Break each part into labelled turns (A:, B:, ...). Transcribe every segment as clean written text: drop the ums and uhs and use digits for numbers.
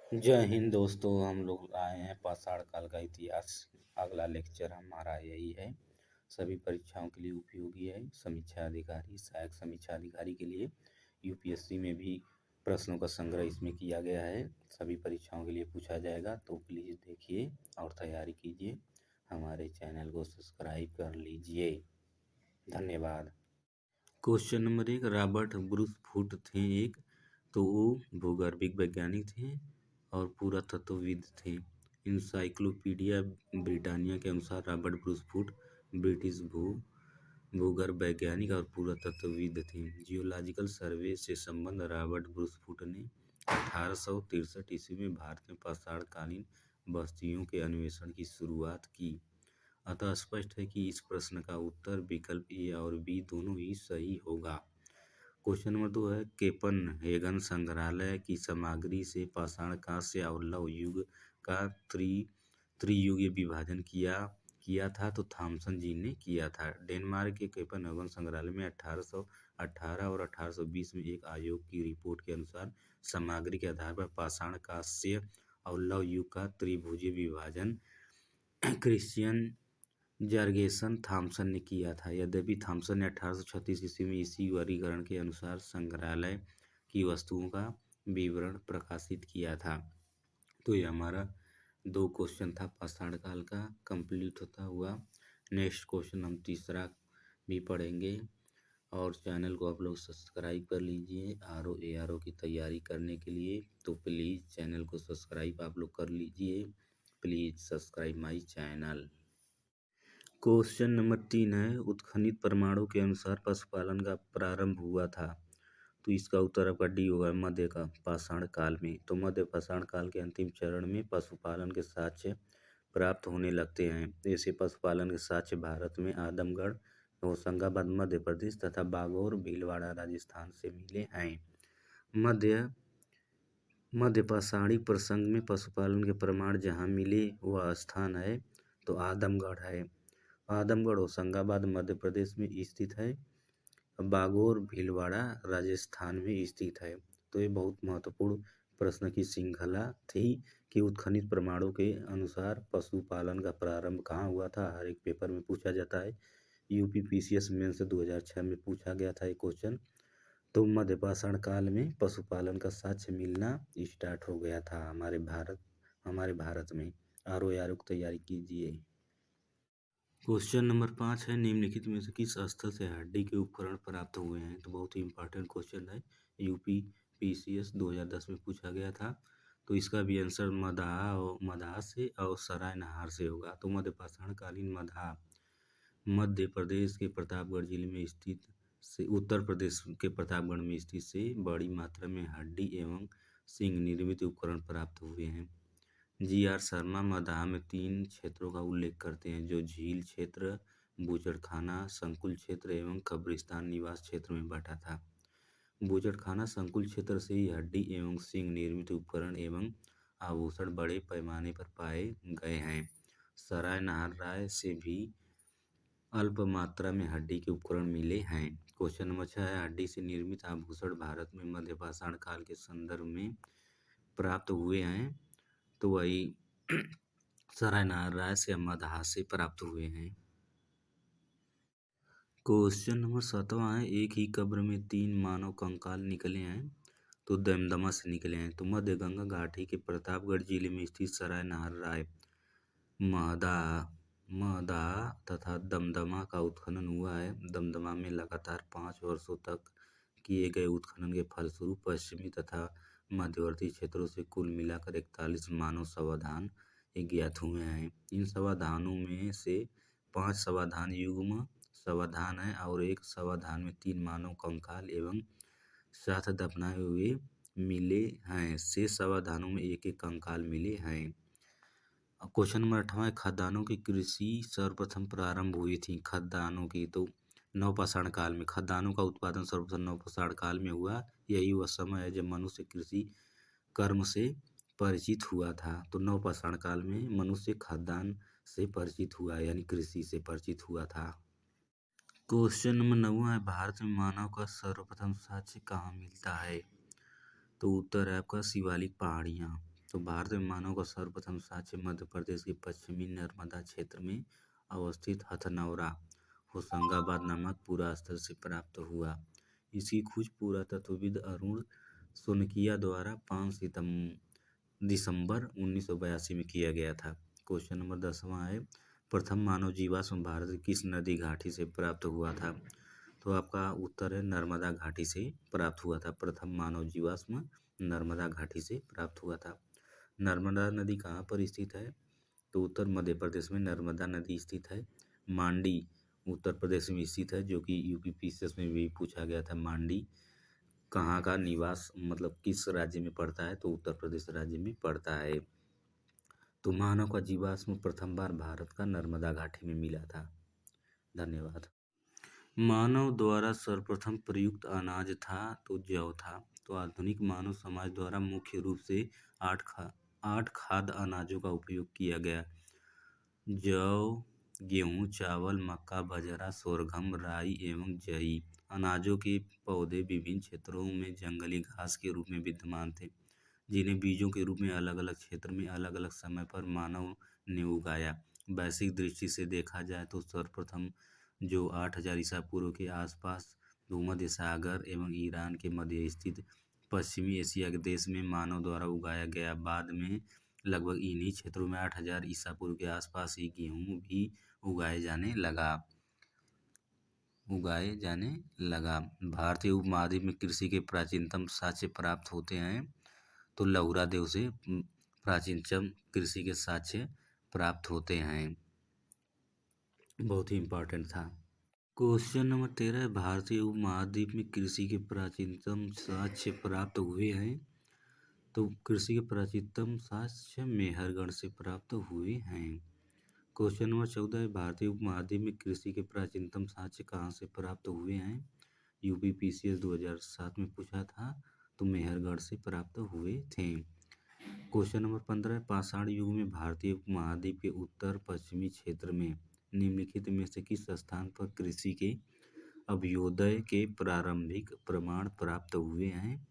A: जय हिंद दोस्तों। हम लोग आए हैं पाषाण काल का इतिहास। अगला लेक्चर हमारा यही है। सभी परीक्षाओं के लिए उपयोगी है। समीक्षा अधिकारी, सहायक समीक्षा अधिकारी के लिए यूपीएससी में भी प्रश्नों का संग्रह इसमें किया गया है। सभी परीक्षाओं के लिए पूछा जाएगा, तो प्लीज़ देखिए और तैयारी कीजिए। हमारे चैनल को सब्सक्राइब कर लीजिए। धन्यवाद। Question number 1, Robert Bruce foot थे एक, तो वो भूगर्भिक वैज्ञानिक थे और पुरातत्वविद थे। इंसाइक्लोपीडिया ब्रिटानिया के अनुसार रॉबर्ट ब्रूस फुट ब्रिटिश भूगर्भ वैज्ञानिक और पुरातत्वविद थे। जियोलॉजिकल सर्वे से संबंध रॉबर्ट ब्रूस फुट ने 1863 ईस्वी में भारत में पाषाणकालीन बस्तियों के अन्वेषण की शुरुआत की। अतः स्पष्ट है कि इस प्रश्न का उत्तर विकल्प ए और बी दोनों ही सही होगा। क्वेश्चन नंबर 2 है, कोपेनहेगन संग्रहालय की सामग्री से पाषाण, कांस्य और लौह युग का त्रियुगीय विभाजन किया था, तो थॉमसन जी ने किया था। डेनमार्क के कोपेनहेगन संग्रहालय में 1818 और 1820 में एक आयोग की रिपोर्ट के अनुसार सामग्री के आधार पर पाषाण, कांस्य और लौह युग का त्रिभुजीय विभाजन क्रिश्चियन जर्गेसन थॉमसन ने किया था। यद्यपि थॉमसन ने 1836 ईस्वी में इसी वर्गीकरण के अनुसार संग्रहालय की वस्तुओं का विवरण प्रकाशित किया था। तो ये हमारा 2 क्वेश्चन था पाषाण काल का कंप्लीट होता हुआ। नेक्स्ट क्वेश्चन हम तीसरा भी पढ़ेंगे और चैनल को आप लोग सब्सक्राइब कर लीजिए आर ओ की तैयारी करने के लिए। तो प्लीज़ चैनल को सब्सक्राइब आप लोग कर लीजिए। Please subscribe my channel. Question number 3 है, उत्खनित प्रमाणों के अनुसार पशुपालन का प्रारंभ हुआ था, तो इसका उत्तर आपका डी होगा, मध्य का पाषाण काल में। तो मध्य पाषाण काल के अंतिम चरण में पशुपालन के साक्ष्य प्राप्त होने लगते हैं। ऐसे पशुपालन के साक्ष्य भारत में आदमगढ़, होशंगाबाद मध्य प्रदेश तथा बागौर भीलवाड़ा राजस्थान से मिले हैं। मध्य पाषाणी प्रसंग में पशुपालन के प्रमाण जहाँ मिले वह स्थान है तो आदमगढ़ है। आदमगढ़ होशंगाबाद मध्य प्रदेश में स्थित है। बागौर भीलवाड़ा राजस्थान में स्थित है। तो ये बहुत महत्वपूर्ण प्रश्न की श्रृंखला थी कि उत्खनित प्रमाणों के अनुसार पशुपालन का प्रारंभ कहाँ हुआ था। हर एक पेपर में पूछा जाता है। यूपी पीसीएस मेंस 2006 में पूछा गया था ये क्वेश्चन। तो मध्य पाषाण काल में पशुपालन का साक्ष्य मिलना स्टार्ट हो गया था हमारे भारत में। आर ओ की तैयारी कीजिए। क्वेश्चन नंबर 5 है, निम्नलिखित में से किस स्थल से हड्डी के उपकरण प्राप्त हुए हैं। तो बहुत ही इंपॉर्टेंट क्वेश्चन है। यूपी पीसीएस 2010 में पूछा गया था। तो इसका भी आंसर मदाह से और सराय नहार से होगा। तो मध्य पाषाण कालीन मदाह मध्य प्रदेश के प्रतापगढ़ जिले में स्थित से उत्तर प्रदेश के प्रतापगढ़ में स्थित से बड़ी मात्रा में हड्डी एवं सिंग निर्मित उपकरण प्राप्त हुए हैं। जी.आर. शर्मा मदाह में 3 क्षेत्रों का उल्लेख करते हैं, जो झील क्षेत्र, बूचड़खाना संकुल क्षेत्र एवं कब्रिस्तान निवास क्षेत्र में बटा था। बूचड़खाना संकुल क्षेत्र से ही हड्डी एवं सिंग निर्मित उपकरण एवं आभूषण बड़े पैमाने पर पाए गए हैं। सराय नहार राय से भी अल्प मात्रा में हड्डी के उपकरण मिले हैं। क्वेश्चन नंबर 6 है, हड्डी से निर्मित आभूषण भारत में मध्य पाषाण काल के संदर्भ में प्राप्त हुए हैं। तो वही सराय नहार राय से मदाह से प्राप्त हुए हैं। क्वेश्चन नंबर 7वां है, एक ही कब्र में 3 मानव कंकाल निकले हैं, तो दमदमा से निकले हैं। तो मध्य गंगा घाटी के प्रतापगढ़ जिले में स्थित सराय नहार राय, महदाह तथा दमदमा का उत्खनन हुआ है। दमदमा में लगातार 5 वर्षों तक किए गए उत्खनन के फलस्वरूप पश्चिमी तथा मध्यवर्ती क्षेत्रों से कुल मिलाकर 41 मानव शवाधान ज्ञात हुए हैं। इन शवाधानों में से 5 शवाधान युग्म शवाधान है और एक शवाधान में 3 मानव कंकाल एवं साथ दफनाए हुए मिले हैं। शेष शवाधानों में एक एक कंकाल मिले हैं। क्वेश्चन नंबर 8वां, खदानों की कृषि सर्वप्रथम प्रारंभ हुई थी। खदानों की तो नवपाषाण काल में खदानों का उत्पादन सर्वप्रथम नवपाषाण काल में हुआ। यही वह समय है जब मनुष्य कृषि कर्म से परिचित हुआ था। तो नवपाषाण काल में मनुष्य खदान से परिचित हुआ, यानी कृषि से परिचित हुआ था। क्वेश्चन नंबर 9 है, भारत में मानव का सर्वप्रथम साक्ष्य कहाँ मिलता है। तो उत्तर है आपका शिवालिक पहाड़ियाँ। तो भारत में मानव का सर्वप्रथम साक्ष्य मध्य प्रदेश के पश्चिमी नर्मदा क्षेत्र में अवस्थित हथनौरा होशंगाबाद नामक पुरा स्थल से प्राप्त हुआ। इसकी खोज पुरातत्वविद अरुण सोनकिया द्वारा 5 दिसंबर 1982 में किया गया था। क्वेश्चन नंबर 10वां है, प्रथम मानव जीवाश्म भारत की किस नदी घाटी से प्राप्त हुआ था? तो आपका उत्तर है नर्मदा घाटी से प्राप्त हुआ था। प्रथम मानव जीवाश्म नर्मदा घाटी से प्राप्त हुआ था। नर्मदा नदी कहाँ पर स्थित है? तो उत्तर मध्य प्रदेश में नर्मदा नदी स्थित है। मांडी उत्तर प्रदेश में स्थित है, जो कि यूपीपीसीएस में भी पूछा गया था। मांडी कहाँ का निवास मतलब किस राज्य में पड़ता है? तो उत्तर प्रदेश राज्य में पड़ता है। तो मानव का जीवाश्म प्रथम बार भारत का नर्मदा घाटी में मिला था। धन्यवाद। मानव द्वारा सर्वप्रथम प्रयुक्त अनाज था तो जौ था। तो आधुनिक मानव समाज द्वारा मुख्य रूप से आठ खाद्य अनाजों का उपयोग किया गया। जौ, गेहूँ, चावल, मक्का, बाजरा, सोरगम, राई एवं जई। अनाजों के पौधे विभिन्न क्षेत्रों में जंगली घास के रूप में विद्यमान थे, जिन्हें बीजों के रूप में अलग अलग क्षेत्र में अलग अलग समय पर मानव ने उगाया। वैश्विक दृष्टि से देखा जाए तो सर्वप्रथम जो 8000 ईसा पूर्व के आसपास भूमध्य सागर एवं ईरान के मध्य स्थित पश्चिमी एशिया के देश में मानव द्वारा उगाया गया। बाद में लगभग इन्हीं क्षेत्रों में 8000 ईसा पूर्व के आसपास ही गेहूँ भी उगाए जाने लगा। भारतीय उपमहाद्वीप में कृषि के प्राचीनतम साक्ष्य प्राप्त होते हैं तो लहुरा देव से प्राचीनतम कृषि के साक्ष्य प्राप्त होते हैं। बहुत ही इम्पोर्टेंट था। क्वेश्चन नंबर 13, भारतीय उपमहाद्वीप में कृषि के प्राचीनतम साक्ष्य प्राप्त हुए हैं। तो कृषि के प्राचीनतम साक्ष्य मेहरगढ़ से प्राप्त हुए हैं। क्वेश्चन नंबर 14, भारतीय उपमहाद्वीप में कृषि के प्राचीनतम साक्ष्य कहाँ से प्राप्त हुए हैं? यूपीपीसीएस 2007 में पूछा था, तो मेहरगढ़ से प्राप्त हुए थे। क्वेश्चन नंबर 15, पाषाण युग में भारतीय उपमहाद्वीप के उत्तर पश्चिमी क्षेत्र में निम्नलिखित में से किस स्थान पर कृषि के अभ्युदय के प्रारंभिक प्रमाण प्राप्त हुए हैं?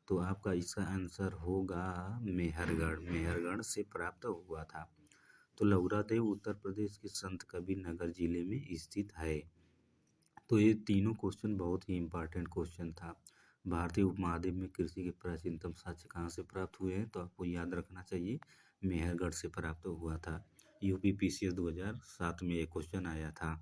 A: तो आपका इसका आंसर होगा मेहरगढ़ से प्राप्त हुआ था। तो लहुरा देव उत्तर प्रदेश के संत कबीर नगर जिले में स्थित है। तो ये तीनों क्वेश्चन बहुत ही इम्पोर्टेंट क्वेश्चन था। भारतीय उपमहाद्वीप में कृषि के प्राचीनतम साक्ष्य कहाँ से प्राप्त हुए हैं? तो आपको याद रखना चाहिए मेहरगढ़ से प्राप्त हुआ था। यूपीपीसीएस 2007 में ये क्वेश्चन आया था।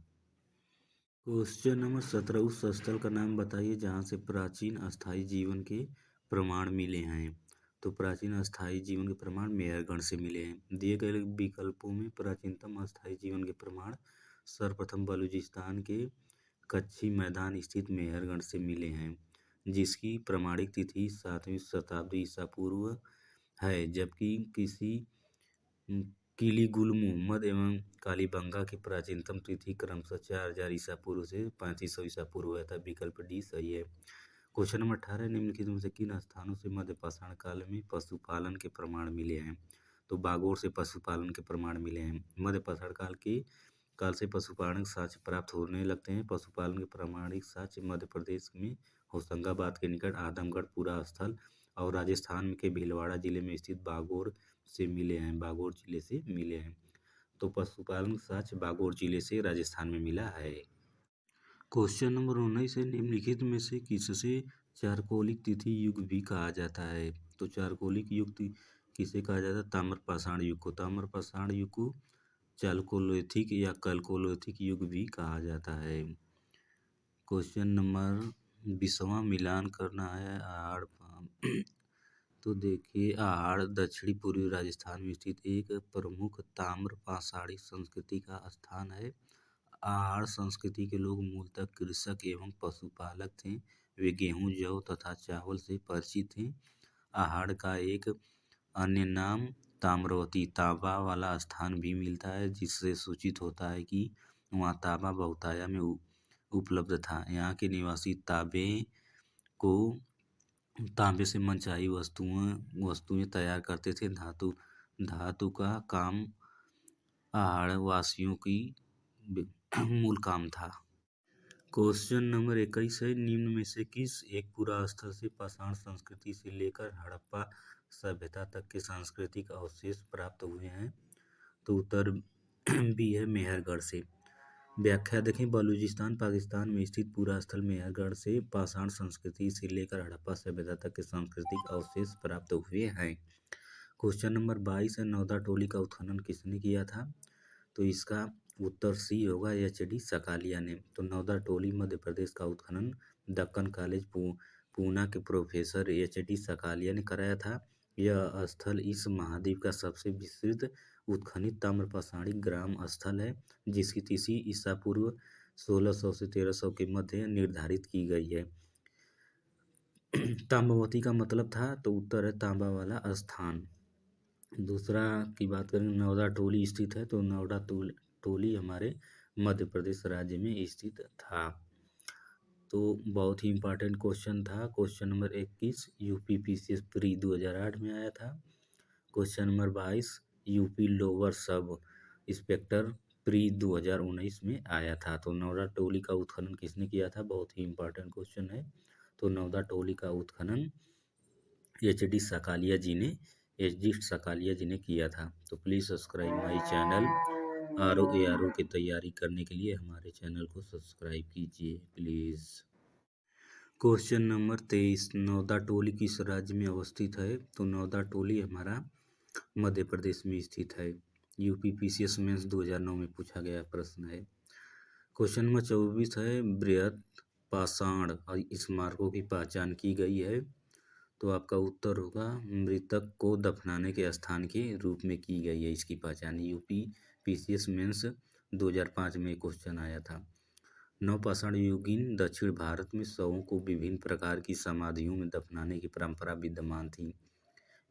A: क्वेश्चन नंबर 17, उस स्थल का नाम बताइए जहाँ से प्राचीन अस्थायी जीवन के प्रमाण मिले हैं। तो प्राचीन अस्थायी जीवन के प्रमाण मेहरगढ़ से मिले हैं। दिए गए विकल्पों में प्राचीनतम अस्थायी जीवन के प्रमाण सर्वप्रथम बलूचिस्तान के कच्ची मैदान स्थित मेहरगढ़ से मिले हैं, जिसकी प्रमाणिक तिथि 7वीं शताब्दी ईसा पूर्व है, जबकि किसी किलीगुल मुहम्मद एवं कालीबंगा की प्राचीनतम तिथि क्रमशः 4000 ईसा पूर्व से 3500 ईसा पूर्व है। विकल्प डी सही है। क्वेश्चन नंबर 18, निम्नलिखित में से किन स्थानों से मध्य पाषाण काल में पशुपालन के प्रमाण मिले हैं? तो बागोर से पशुपालन के प्रमाण मिले हैं। मध्य पाषाण काल से पशुपालन साक्ष्य प्राप्त होने लगते हैं। पशुपालन के प्रामाणिक साक्ष्य मध्य प्रदेश में होशंगाबाद के निकट आदमगढ़ पुरा स्थल और राजस्थान के भीलवाड़ा जिले में स्थित बागोर से मिले हैं। बागोर जिले से मिले हैं। तो पशुपालन साक्ष्य बागोर जिले से राजस्थान में मिला है। क्वेश्चन नंबर 19 है, निम्नलिखित में से किससे चारकोलिक तिथि युग भी कहा जाता है? तो चारकोलिक युग किसे कहा जाता है? ताम्रपाषाण युग को। ताम्रपाषाण युग को चालकोलिथिक या कलकोलिथिक युग भी कहा जाता है। क्वेश्चन नंबर 20वां, मिलान करना है आहाड़। तो देखिए, आहाड़ दक्षिणी पूर्वी राजस्थान में स्थित एक प्रमुख ताम्रपाषाणी संस्कृति का स्थान है। आहाड़ संस्कृति के लोग मूलतः कृषक एवं पशुपालक थे। वे गेहूं, जौ तथा चावल से परिचित थे। आहाड़ का एक अन्य नाम ताम्रवती तांबा वाला स्थान भी मिलता है, जिससे सूचित होता है कि वहाँ तांबा बहुतायत में उपलब्ध था। यहाँ के निवासी तांबे से मनचाही वस्तुएं तैयार करते थे। धातु का काम आहाड़ वासियों की मूल काम था। क्वेश्चन नंबर 21 है, निम्न में से किस एक पुरा स्थल से पाषाण संस्कृति से लेकर हड़प्पा सभ्यता तक के सांस्कृतिक अवशेष प्राप्त हुए हैं? तो उत्तर बी है मेहरगढ़ से। व्याख्या देखें, बलूचिस्तान पाकिस्तान में स्थित पूरा स्थल मेहरगढ़ से पाषाण संस्कृति से लेकर हड़प्पा सभ्यता तक के सांस्कृतिक अवशेष प्राप्त हुए हैं। क्वेश्चन नंबर 22 है, नौदा टोली का उत्खनन किसने किया था? तो इसका उत्तर सी होगा, एच.डी. सकालिया ने। तो नौदा टोली मध्य प्रदेश का उत्खनन दक्कन कॉलेज पूना के प्रोफेसर एच.डी. सकालिया ने कराया था। यह स्थल इस महाद्वीप का सबसे विस्तृत उत्खनित ताम्रपाषाणी ग्राम स्थल है, जिसकी तिथि ईसा पूर्व 1600 से 1300 के मध्य निर्धारित की गई है। ताम्रवती का मतलब था, तो उत्तर है तांबा वाला स्थान। दूसरा की बात करें, नौदा टोली स्थित है, तो नौदा टोली हमारे मध्य प्रदेश राज्य में स्थित था। तो बहुत ही इम्पोर्टेंट क्वेश्चन था। Question number 21 UP PCS pre 2008 में आया था। Question number 22 UP lower sub inspector pre 2019 में आया था। तो नौदा टोली का उत्खनन किसने किया था? बहुत ही इम्पोर्टेंट क्वेश्चन है। तो नौदा टोली का उत्खनन एच.डी. सकालिया जी ने किया था। तो please subscribe my channel. RO. की तैयारी करने के लिए हमारे चैनल को सब्सक्राइब कीजिए प्लीज़। क्वेश्चन नंबर 23 नौदा टोली किस राज्य में अवस्थित है? तो नौदा टोली हमारा मध्य प्रदेश में स्थित है। यूपी पीसीएस मेंस 2009 में पूछा गया प्रश्न है। क्वेश्चन नंबर 24 है, बृहत पाषाण स्मारकों की पहचान की गई है। तो आपका उत्तर होगा, मृतक को दफनाने के स्थान के रूप में की गई है इसकी पहचान। यूपी पीसीएस मेंस 2005 में क्वेश्चन आया था। नवपाषाण युगीन दक्षिण भारत में शवों को विभिन्न प्रकार की समाधियों में दफनाने की परंपरा विद्यमान थी।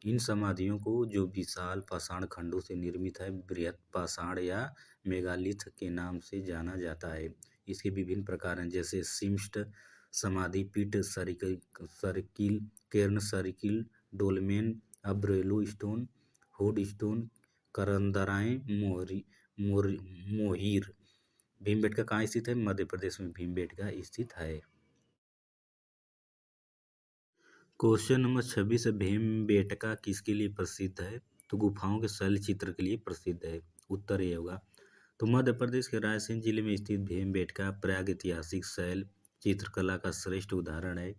A: इन समाधियों को, जो विशाल पाषाण खंडों से निर्मित है, बृहत पाषाण या मेगालिथ के नाम से जाना जाता है। इसके विभिन्न प्रकार हैं, जैसे शिम्स्ट समाधि, pit circle, cairn circle, dolmen, umbrella stone, hood stone, करंदराएं, मोहीर। भीमबेटका कहाँ स्थित है? मध्य प्रदेश में भीमबेटका स्थित है। क्वेश्चन नंबर 26 है, भीमबेटका किसके लिए प्रसिद्ध है? तो गुफाओं के शैल चित्र के लिए प्रसिद्ध है। उत्तर ये होगा। तो मध्य प्रदेश के रायसेन जिले में स्थित भीमबेटका प्रागैतिहासिक शैल चित्रकला का श्रेष्ठ उदाहरण है।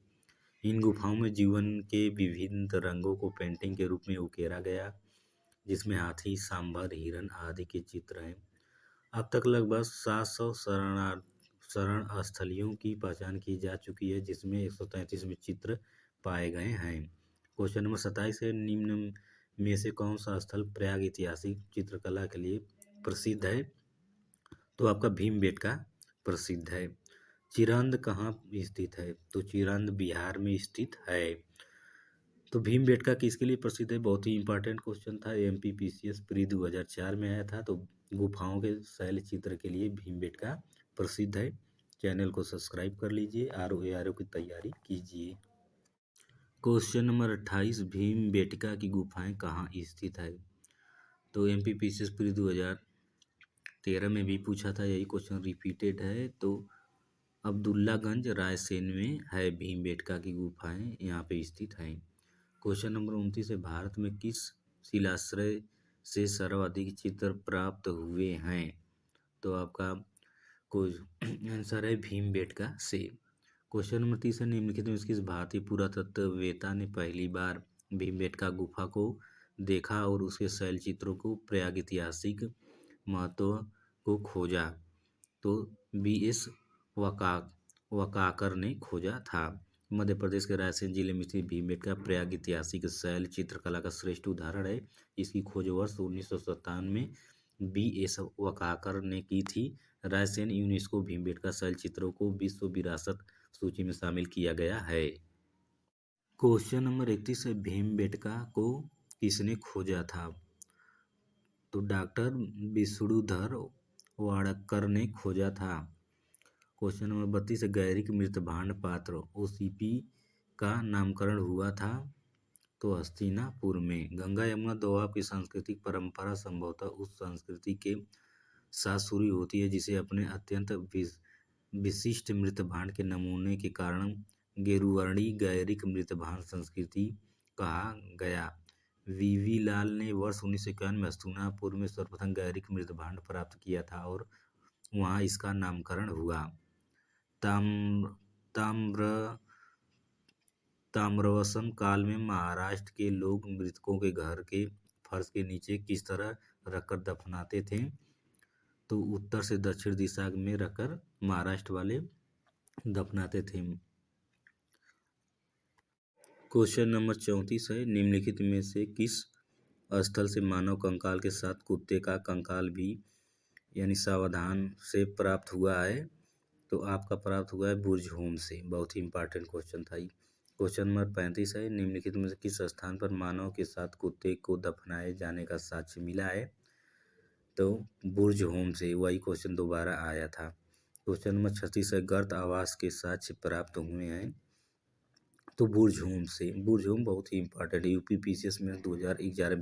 A: इन गुफाओं में जीवन के विभिन्न रंगों को पेंटिंग के रूप में उकेरा गया, जिसमें हाथी, सांभर, हिरण आदि के चित्र हैं। अब तक लगभग 700 शरण स्थलियों की पहचान की जा चुकी है, जिसमें 133 में चित्र पाए गए हैं। क्वेश्चन नंबर 27 है, निम्न में से कौन सा स्थल प्रयाग ऐतिहासिक चित्रकला के लिए प्रसिद्ध है? तो आपका भीमबेटका प्रसिद्ध है। चिरंद कहाँ स्थित है? तो चिरंद बिहार में स्थित है। तो भीमबेटका किसके लिए प्रसिद्ध है? बहुत ही इंपॉर्टेंट क्वेश्चन था। एमपी पीसीएस प्री 2004 में आया था। तो गुफाओं के शैल चित्र के लिए भीमबेटका प्रसिद्ध है। चैनल को सब्सक्राइब कर लीजिए, आर.ओ. की तैयारी कीजिए। क्वेश्चन नंबर 28 भीमबेटका की गुफाएं कहाँ स्थित है? तो एमपी पीसीएस प्री 2013 में भी पूछा था, यही क्वेश्चन रिपीटेड है। तो अब्दुल्लागंज रायसेन में है भीमबेटका की गुफाएं यहाँ पे स्थित हैं। क्वेश्चन नंबर 29 है, भारत में किस शिलाश्रय से सर्वाधिक चित्र प्राप्त हुए हैं? तो आपका आंसर है भीमबेटका से। क्वेश्चन नंबर 30 है, निम्नलिखित में किस भारतीय पुरातत्ववेत्ता ने पहली बार भीमबेटका गुफा को देखा और उसके शैल चित्रों को प्रागैतिहासिक महत्व को खोजा? तो बी.एस. वकाकर ने खोजा था। मध्य प्रदेश के रायसेन जिले में स्थित भीमबेटका प्रागैतिहासिक शैल चित्रकला का श्रेष्ठ उदाहरण है। इसकी खोज वर्ष 1957 में बी.एस. वकाकर ने की थी। रायसेन यूनेस्को भीमबेटका शैल चित्रों को विश्व विरासत सूची में शामिल किया गया है। क्वेश्चन नंबर 31 है, भीमबेटका को किसने खोजा था? तो डॉक्टर विष्णुधर वाड़कर ने खोजा था। क्वेश्चन नंबर 32 है, गैरिक मृतभांड पात्र ओसीपी का नामकरण हुआ था? तो हस्तिनापुर में। गंगा यमुना दोआब की सांस्कृतिक परंपरा संभवतः उस संस्कृति के साथ शुरू होती है जिसे अपने अत्यंत विशिष्ट मृतभांड के नमूने के कारण गेरुवर्णी गैरिक मृतभांड संस्कृति कहा गया। वीवी लाल ने वर्ष 1951 में हस्तिनापुर में सर्वप्रथम गैरिक मृदभांड प्राप्त किया था और वहाँ इसका नामकरण हुआ। ताम्र ताम्रवसन काल में महाराष्ट्र के लोग मृतकों के घर के फर्श के नीचे किस तरह रखकर दफनाते थे? तो उत्तर से दक्षिण दिशा में रखकर महाराष्ट्र वाले दफनाते थे। क्वेश्चन नंबर 34 है, निम्नलिखित में से किस स्थल से मानव कंकाल के साथ कुत्ते का कंकाल भी यानी सावधान से प्राप्त हुआ है? तो आपका प्राप्त हुआ है बुर्ज होम से। बहुत ही इंपॉर्टेंट क्वेश्चन था ये। क्वेश्चन नंबर 35 है, निम्नलिखित में से किस स्थान पर मानव के साथ कुत्ते को दफनाए जाने का साक्ष्य मिला है? तो बुर्ज होम से। वही क्वेश्चन दोबारा आया था। क्वेश्चन नंबर 36 है, गर्त आवास के साक्ष्य प्राप्त हुए हैं? तो बुर्ज होम से। बुर्ज होम बहुत ही इंपॉर्टेंट है, यूपी पीसीएस में 2011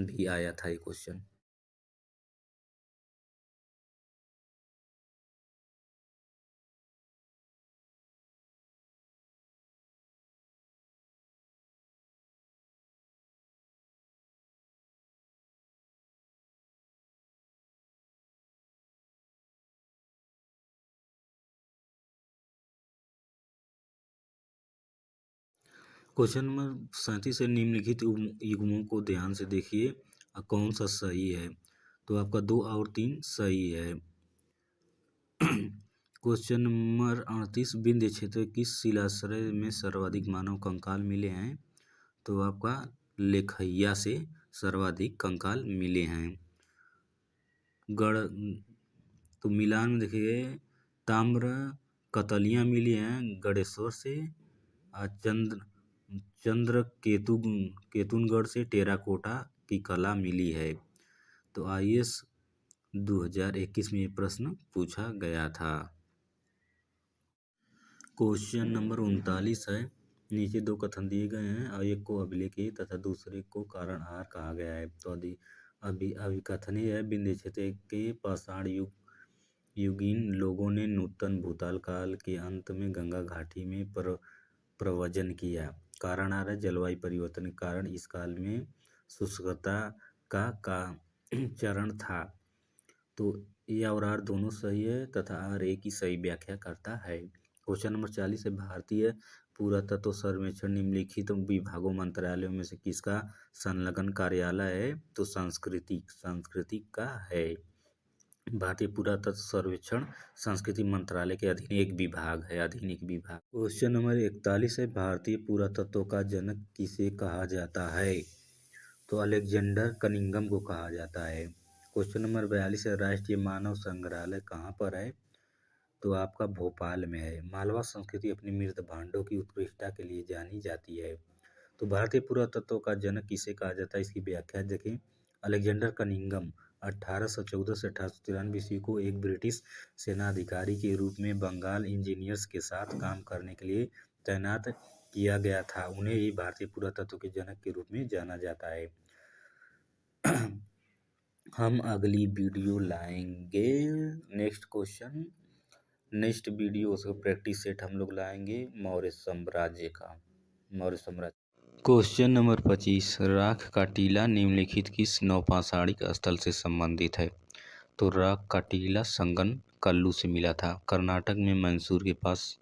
A: भी आया था ये क्वेश्चन। क्वेश्चन नंबर 37 है, निम्नलिखित युग्मों को ध्यान से देखिए कौन सा सही है? तो आपका 2 और 3 सही है। क्वेश्चन नंबर 38, विंध्य क्षेत्र किस शिलाश्रय में सर्वाधिक मानव कंकाल मिले हैं? तो आपका लेखैया से सर्वाधिक कंकाल मिले हैं। गढ़ तो मिलान में देखिए ताम्र कतलियाँ मिली हैं गढ़ेश्वर से, चंद्र केतुनगढ़ से टेराकोटा की कला मिली है। तो IAS 2021 में ये प्रश्न पूछा गया था। क्वेश्चन नंबर 39 है, नीचे 2 कथन दिए गए हैं और एक को अभिलेख A तथा दूसरे को कारण आर कहा गया है। तो अभिकथन है, विंध्य क्षेत्र के पाषाण युगीन लोगों ने नूतन भूतल काल के अंत में गंगा घाटी में प्रव्रजन किया। कारण आ रहा है जलवायु परिवर्तन के कारण इस काल में शुष्कता का चरण था। तो ए और आर दोनों सही है तथा आर ए की सही व्याख्या करता है। क्वेश्चन नंबर 40 है, भारतीय पुरातत्व सर्वेक्षण निम्नलिखित विभागों मंत्रालयों में से किसका संलग्न कार्यालय है? तो सांस्कृतिक का है। भारतीय पुरातत्व सर्वेक्षण संस्कृति मंत्रालय के अधीन एक विभाग है। क्वेश्चन नंबर 41 है, भारतीय पुरातत्व का जनक किसे कहा जाता है? तो अलेक्जेंडर कनिंघम को कहा जाता है। क्वेश्चन नंबर 42 है, राष्ट्रीय मानव संग्रहालय कहाँ पर है? तो आपका भोपाल में है। मालवा संस्कृति अपनी मृदभांडों की उत्कृष्टता के लिए जानी जाती है। तो भारतीय पुरातत्व का जनक किसे कहा जाता है, इसकी व्याख्या देखें। अलेक्जेंडर कनिंघम 1814 से 1893 ईस्वी को एक ब्रिटिश सेनाधिकारी के रूप में बंगाल इंजीनियर्स के साथ काम करने के लिए तैनात किया गया था। उन्हें ही भारतीय पुरातत्व के जनक के रूप में जाना जाता है। हम अगली वीडियो लाएंगे नेक्स्ट वीडियो उसका प्रैक्टिस सेट हम लोग लाएंगे मौर्य साम्राज्य। क्वेश्चन नंबर 25, राख का टीला निम्नलिखित किस नौपाषाणिक स्थल से संबंधित है? तो राख का टीला संगन कल्लू से मिला था। कर्नाटक में मैसूर के पास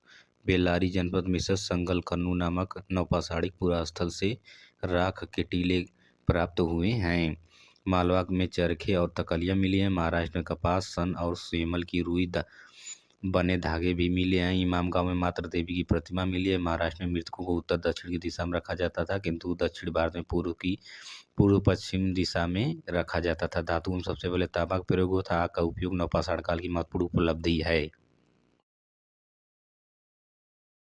A: बेल्लारी जनपद में संगल कन्नू नामक नौपाषाणिक पुरास्थल से राख के टीले प्राप्त हुए हैं। मालवा में चरखे और तकलियाँ मिली हैं। महाराष्ट्र में कपास, सन और सेमल की रुई बने धागे भी मिले हैं। इमाम गांव में माता देवी की प्रतिमा मिली है। महाराष्ट्र में मृतकों को उत्तर दक्षिण की दिशा में रखा जाता था, किंतु दक्षिण भारत में पूर्व पश्चिम दिशा में रखा जाता था। धातु में सबसे पहले तांबा का प्रयोग हुआ था। आग का उपयोग नवपाषाण काल की महत्वपूर्ण उपलब्धि है।